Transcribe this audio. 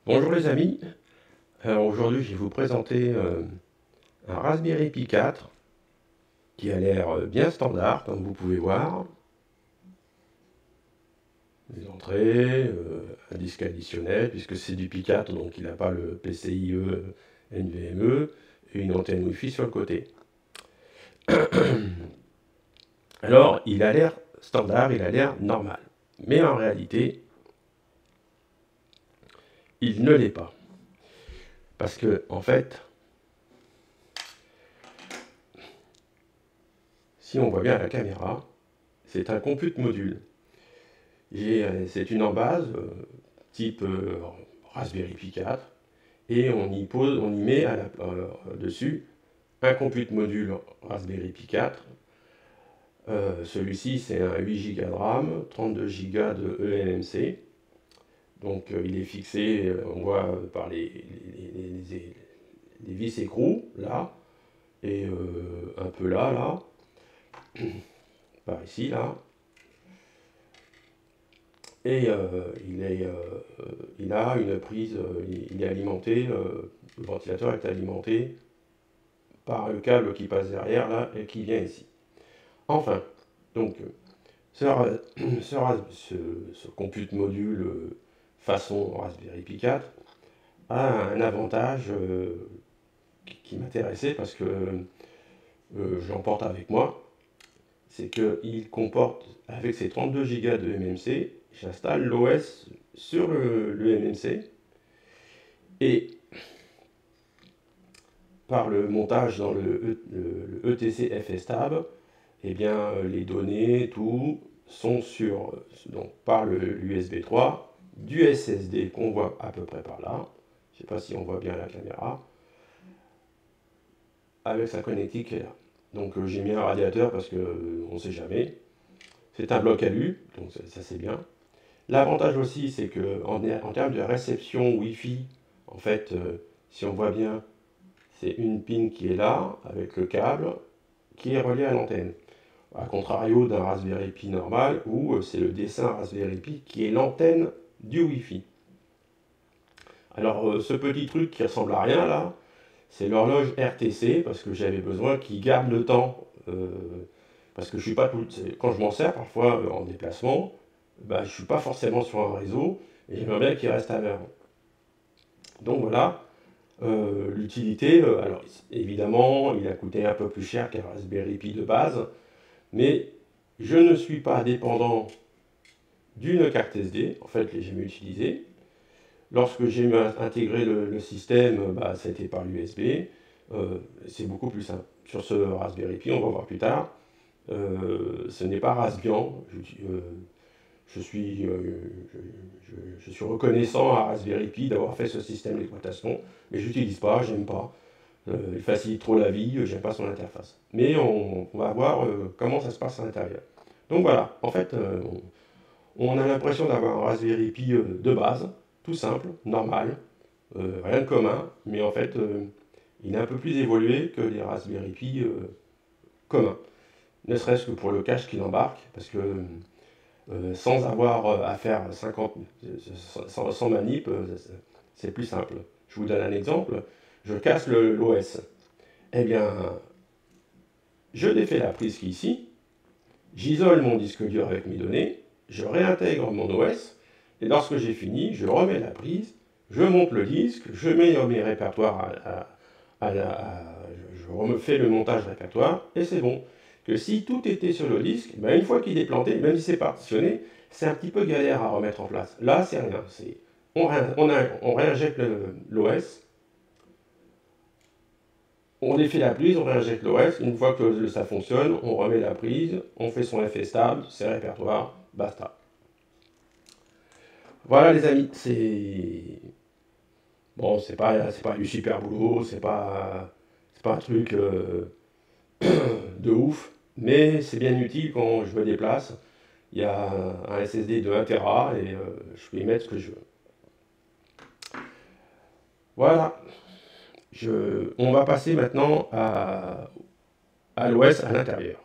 Bonjour les amis, alors aujourd'hui je vais vous présenter un Raspberry Pi 4 qui a l'air bien standard comme vous pouvez voir. Les entrées, un disque additionnel puisque c'est du Pi 4 donc il n'a pas le PCIe NVMe et une antenne Wi-Fi sur le côté. Alors il a l'air standard, il a l'air normal, mais en réalité il ne l'est pas. Parce que en fait, si on voit bien à la caméra, c'est un compute module. C'est une embase type Raspberry Pi 4 et on y met dessus un compute module Raspberry Pi 4. Celui-ci c'est un 8 Go de RAM, 32 Go de eMMC. Donc il est fixé, on voit par les vis écrous là, et un peu là, par ici là. Et il a une prise, il est alimenté, le ventilateur est alimenté par le câble qui passe derrière là et qui vient ici. Enfin, donc ce compute module façon Raspberry Pi 4 a un avantage qui m'intéressait parce que je l'emporte avec moi, c'est qu'il comporte, avec ses 32 Go de MMC, j'installe l'OS sur le MMC et par le montage dans le ETC FSTab, eh bien, les données, tout, sont donc par l'USB 3, du SSD qu'on voit à peu près par là, je ne sais pas si on voit bien la caméra, avec sa connectique qui est là. Donc j'ai mis un radiateur parce qu'on ne sait jamais. C'est un bloc alu, donc ça c'est bien. L'avantage aussi, c'est qu'en termes de réception Wi-Fi, en fait, si on voit bien, c'est une pin qui est là, avec le câble, qui est relié à l'antenne. A contrario d'un Raspberry Pi normal, où c'est le dessin Raspberry Pi qui est l'antenne du Wi-Fi. Alors, ce petit truc qui ressemble à rien, là, c'est l'horloge RTC, parce que j'avais besoin qu'il garde le temps. Parce que je suis pas quand je m'en sers, parfois, en déplacement, bah, je ne suis pas forcément sur un réseau, et j'aimerais bien qu'il reste à l'heure. Donc voilà, l'utilité, alors évidemment, il a coûté un peu plus cher qu'un Raspberry Pi de base, mais je ne suis pas dépendant d'une carte SD, en fait, je l'ai jamais utilisée. Lorsque j'ai intégré le système, bah, ça a été par l'USB, c'est beaucoup plus simple. Sur ce Raspberry Pi, on va voir plus tard, ce n'est pas Raspbian. Je suis reconnaissant à Raspberry Pi d'avoir fait ce système d'exploitation, mais je n'utilise pas, j'aime pas. Il facilite trop la vie, j'aime pas son interface. Mais on va voir comment ça se passe à l'intérieur. Donc voilà, en fait, on a l'impression d'avoir un Raspberry Pi de base, tout simple, normal, rien de commun, mais en fait, il est un peu plus évolué que les Raspberry Pi communs. Ne serait-ce que pour le cache qu'il embarque, parce que sans avoir à faire 100 manip, c'est plus simple. Je vous donne un exemple. Je casse l'OS. Eh bien, je défais la prise qui est ici, j'isole mon disque dur avec mes données, je réintègre mon OS, et lorsque j'ai fini, je remets la prise, je monte le disque, je mets mes répertoires je refais le montage répertoire, et c'est bon. Que si tout était sur le disque, ben une fois qu'il est planté, même si c'est partitionné, c'est un petit peu galère à remettre en place. Là, c'est rien. On réinjecte l'OS, on défait la prise, on réinjecte l'OS. Une fois que ça fonctionne, on remet la prise, on fait son effet stable, ses répertoires, basta. Voilà les amis, c'est... Bon, c'est pas du super boulot, c'est pas un truc de ouf, mais c'est bien utile quand je me déplace. Il y a un SSD de 1 Tera et je peux y mettre ce que je veux. Voilà. On va passer maintenant à l'OS à l'intérieur.